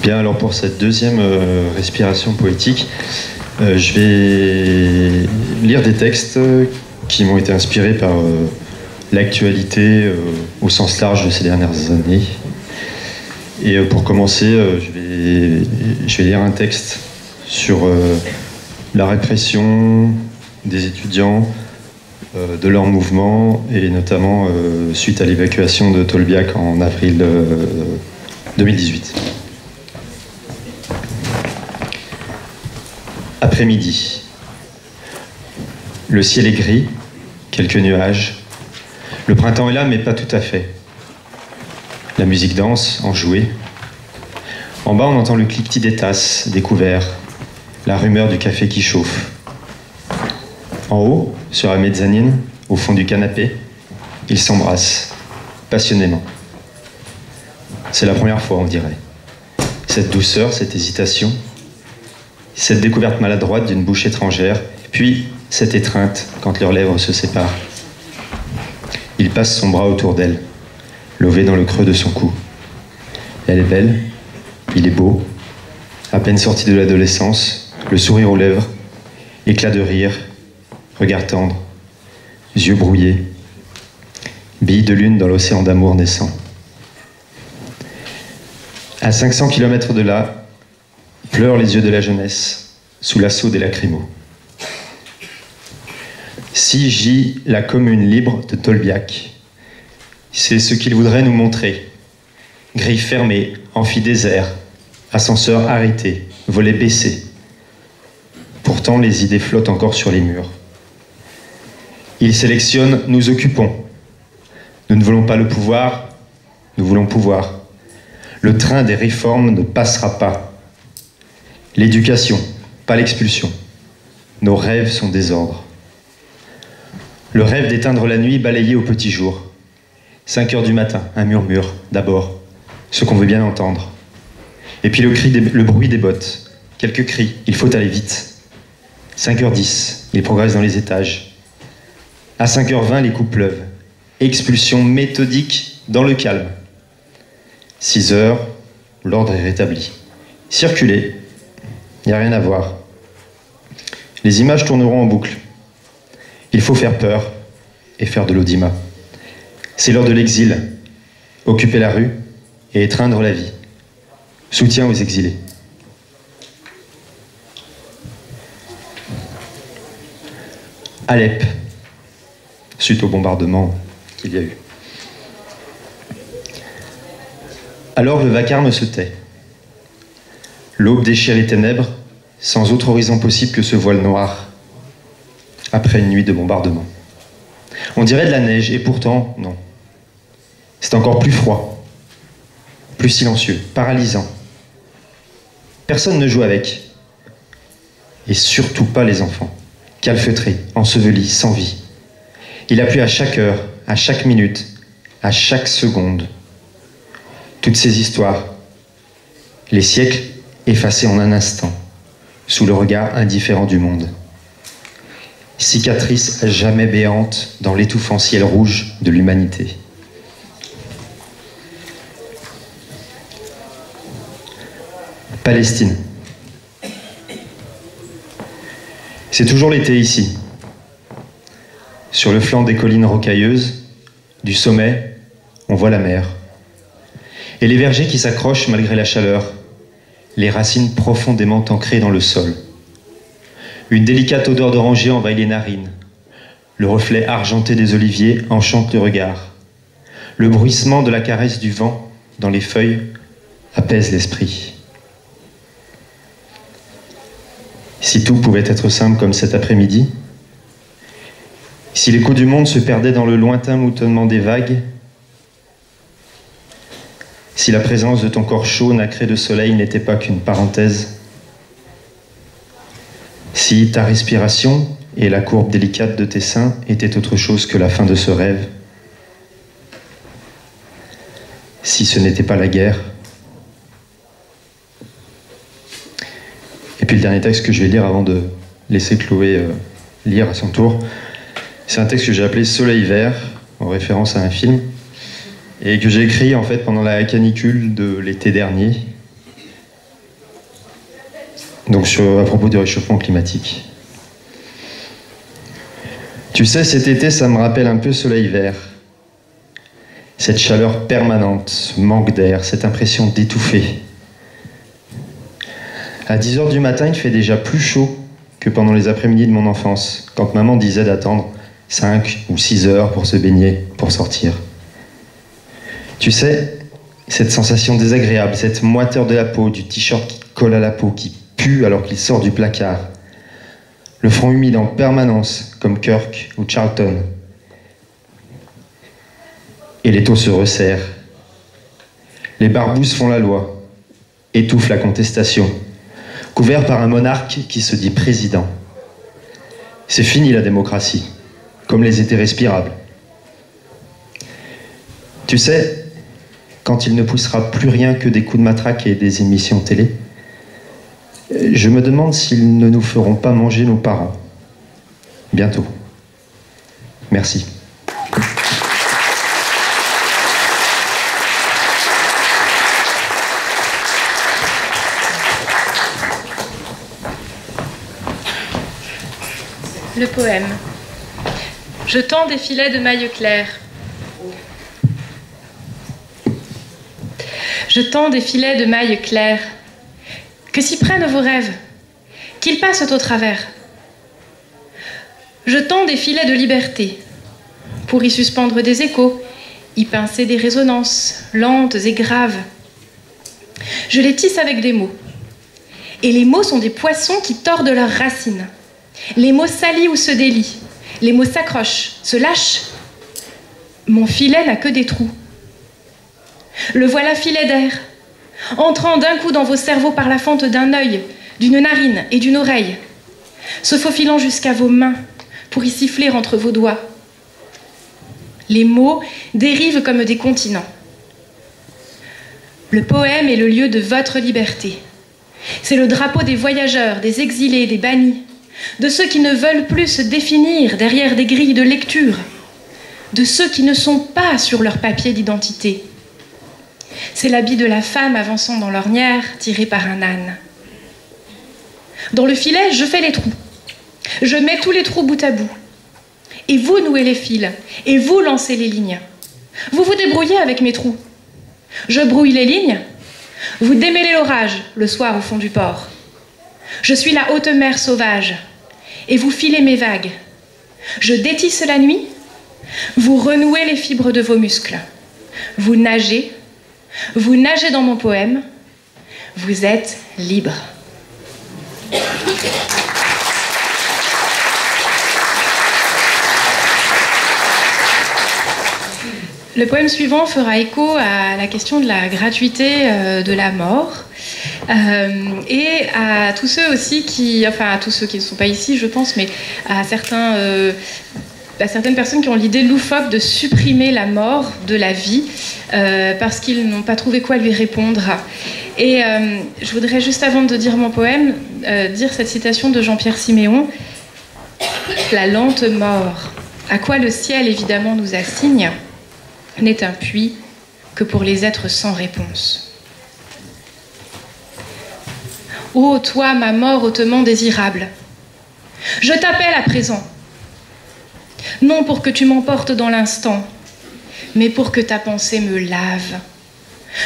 Bien, alors pour cette deuxième respiration poétique, je vais lire des textes qui m'ont été inspirés par l'actualité au sens large de ces dernières années. Et pour commencer, je vais lire un texte sur la répression des étudiants, de leur mouvement, et notamment suite à l'évacuation de Tolbiac en avril 2018. Après-midi. Le ciel est gris, quelques nuages. Le printemps est là, mais pas tout à fait. La musique danse, enjouée. En bas, on entend le cliquetis des tasses, des couverts, la rumeur du café qui chauffe. En haut, sur la mezzanine, au fond du canapé, ils s'embrassent, passionnément. C'est la première fois, on dirait. Cette douceur, cette hésitation, cette découverte maladroite d'une bouche étrangère, puis cette étreinte quand leurs lèvres se séparent. Il passe son bras autour d'elle, lové dans le creux de son cou. Elle est belle, il est beau, à peine sorti de l'adolescence, le sourire aux lèvres, éclat de rire, regard tendre, yeux brouillés, billes de lune dans l'océan d'amour naissant. À 500 km de là, pleurent les yeux de la jeunesse, sous l'assaut des lacrymos. Si gît la commune libre de Tolbiac, c'est ce qu'il voudrait nous montrer. Grilles fermées, amphi désert, ascenseur arrêté, volets baissés. Pourtant, les idées flottent encore sur les murs. Il sélectionne « nous occupons ». Nous ne voulons pas le pouvoir, nous voulons pouvoir. Le train des réformes ne passera pas. L'éducation, pas l'expulsion. Nos rêves sont désordre. Le rêve d'éteindre la nuit balayée au petit jour. 5 heures du matin, un murmure, d'abord, ce qu'on veut bien entendre. Et puis le bruit des bottes. Quelques cris, il faut aller vite. 5h10, il progresse dans les étages. À 5h20, les coups pleuvent. Expulsion méthodique dans le calme. 6h, l'ordre est rétabli. Circulez. Il n'y a rien à voir. Les images tourneront en boucle. Il faut faire peur et faire de l'audimat. C'est l'heure de l'exil. Occuper la rue et étreindre la vie. Soutien aux exilés. Alep, suite au bombardement qu'il y a eu. Alors le vacarme se tait. L'aube déchire les ténèbres, sans autre horizon possible que ce voile noir, après une nuit de bombardement. On dirait de la neige, et pourtant, non. C'est encore plus froid, plus silencieux, paralysant. Personne ne joue avec, et surtout pas les enfants, calfeutrés, ensevelis, sans vie. Il appuie à chaque heure, à chaque minute, à chaque seconde. Toutes ces histoires, les siècles effacés en un instant, sous le regard indifférent du monde. Cicatrice à jamais béante dans l'étouffant ciel rouge de l'humanité. Palestine. C'est toujours l'été ici. Sur le flanc des collines rocailleuses, du sommet, on voit la mer. Et les vergers qui s'accrochent malgré la chaleur, les racines profondément ancrées dans le sol. Une délicate odeur d'oranger envahit les narines. Le reflet argenté des oliviers enchante le regard. Le bruissement de la caresse du vent dans les feuilles apaise l'esprit. Si tout pouvait être simple comme cet après-midi, si l'écho du monde se perdait dans le lointain moutonnement des vagues, si la présence de ton corps chaud nacré de soleil n'était pas qu'une parenthèse, si ta respiration et la courbe délicate de tes seins étaient autre chose que la fin de ce rêve, si ce n'était pas la guerre. Et puis le dernier texte que je vais lire avant de laisser Chloé lire à son tour, c'est un texte que j'ai appelé « Soleil vert », en référence à un film, et que j'ai écrit en fait pendant la canicule de l'été dernier. Donc à propos du réchauffement climatique. Tu sais, cet été, ça me rappelle un peu soleil vert. Cette chaleur permanente, ce manque d'air, cette impression d'étouffer. À 10 h du matin, il fait déjà plus chaud que pendant les après-midi de mon enfance, quand maman disait d'attendre 5 ou 6 heures pour se baigner, pour sortir. Tu sais, cette sensation désagréable, cette moiteur de la peau, du t-shirt qui colle à la peau, qui pue alors qu'il sort du placard. Le front humide en permanence, comme Kirk ou Charlton. Et les taux se resserrent. Les barbouzes font la loi, étouffent la contestation, couverts par un monarque qui se dit président. C'est fini la démocratie, comme les étés respirables. Tu sais, quand il ne poussera plus rien que des coups de matraque et des émissions télé, je me demande s'ils ne nous feront pas manger nos parents. Bientôt. Merci. Le poème. Je tends des filets de mailles claires. Je tends des filets de mailles claires. Que s'y prennent vos rêves, qu'ils passent au travers. Je tends des filets de liberté, pour y suspendre des échos, y pincer des résonances lentes et graves. Je les tisse avec des mots. Et les mots sont des poissons qui tordent leurs racines. Les mots s'allient ou se délient. Les mots s'accrochent, se lâchent. Mon filet n'a que des trous. Le voilà filet d'air, entrant d'un coup dans vos cerveaux par la fente d'un œil, d'une narine et d'une oreille, se faufilant jusqu'à vos mains pour y siffler entre vos doigts. Les mots dérivent comme des continents. Le poème est le lieu de votre liberté. C'est le drapeau des voyageurs, des exilés, des bannis, de ceux qui ne veulent plus se définir derrière des grilles de lecture, de ceux qui ne sont pas sur leur papier d'identité. C'est l'habit de la femme avançant dans l'ornière, tirée par un âne. Dans le filet, je fais les trous. Je mets tous les trous bout à bout. Et vous nouez les fils, et vous lancez les lignes. Vous vous débrouillez avec mes trous. Je brouille les lignes. Vous démêlez l'orage le soir au fond du port. Je suis la haute mer sauvage, et vous filez mes vagues. Je détisse la nuit. Vous renouez les fibres de vos muscles. Vous nagez dans mon poème. Vous êtes libre. Le poème suivant fera écho à la question de la gratuité de la mort et à tous ceux aussi à tous ceux qui ne sont pas ici, je pense, mais à certaines personnes qui ont l'idée loufoque de supprimer la mort de la vie parce qu'ils n'ont pas trouvé quoi lui répondre. Et je voudrais, juste avant de dire mon poème, dire cette citation de Jean-Pierre Siméon. La lente mort, à quoi le ciel évidemment nous assigne, n'est un puits que pour les êtres sans réponse. Ô toi, ma mort hautement désirable, je t'appelle à présent, non pour que tu m'emportes dans l'instant, mais pour que ta pensée me lave,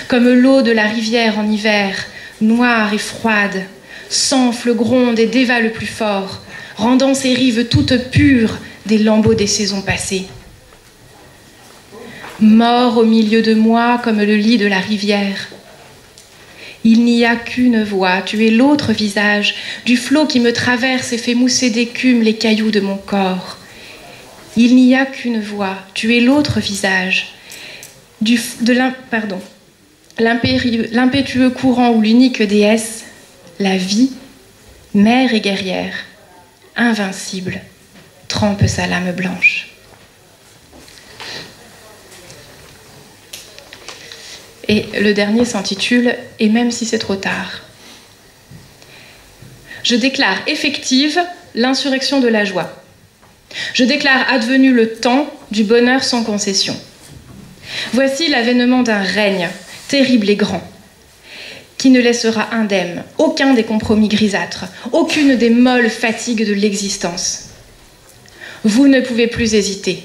comme l'eau de la rivière en hiver, noire et froide, s'enfle, gronde et dévale plus fort, rendant ses rives toutes pures des lambeaux des saisons passées. Mort au milieu de moi comme le lit de la rivière. Il n'y a qu'une voix, tu es l'autre visage du flot qui me traverse et fait mousser d'écume les cailloux de mon corps. Il n'y a qu'une voix, tu es l'autre visage l'impétueux courant où l'unique déesse, la vie, mère et guerrière, invincible, trempe sa lame blanche. Et le dernier s'intitule « Et même si c'est trop tard ». Je déclare effective l'insurrection de la joie. Je déclare advenu le temps du bonheur sans concession. Voici l'avènement d'un règne, terrible et grand. qui ne laissera indemne aucun des compromis grisâtres, aucune des molles fatigues de l'existence. Vous ne pouvez plus hésiter.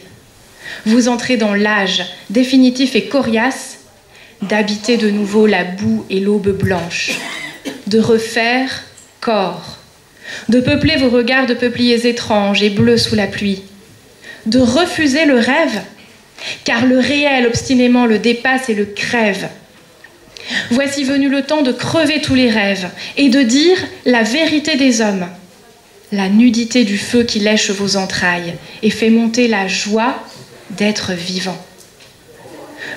Vous entrez dans l'âge définitif et coriace d'habiter de nouveau la boue et l'aube blanche, de refaire corps, de peupler vos regards de peupliers étranges et bleus sous la pluie, de refuser le rêve, car le réel obstinément le dépasse et le crève. Voici venu le temps de crever tous les rêves et de dire la vérité des hommes, la nudité du feu qui lèche vos entrailles et fait monter la joie d'être vivant.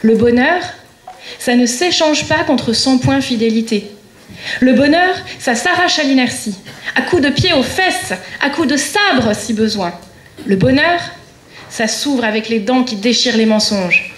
Le bonheur, ça ne s'échange pas contre 100 points fidélité. Le bonheur, ça s'arrache à l'inertie, à coups de pied aux fesses, à coups de sabre si besoin. Le bonheur, ça s'ouvre avec les dents qui déchirent les mensonges.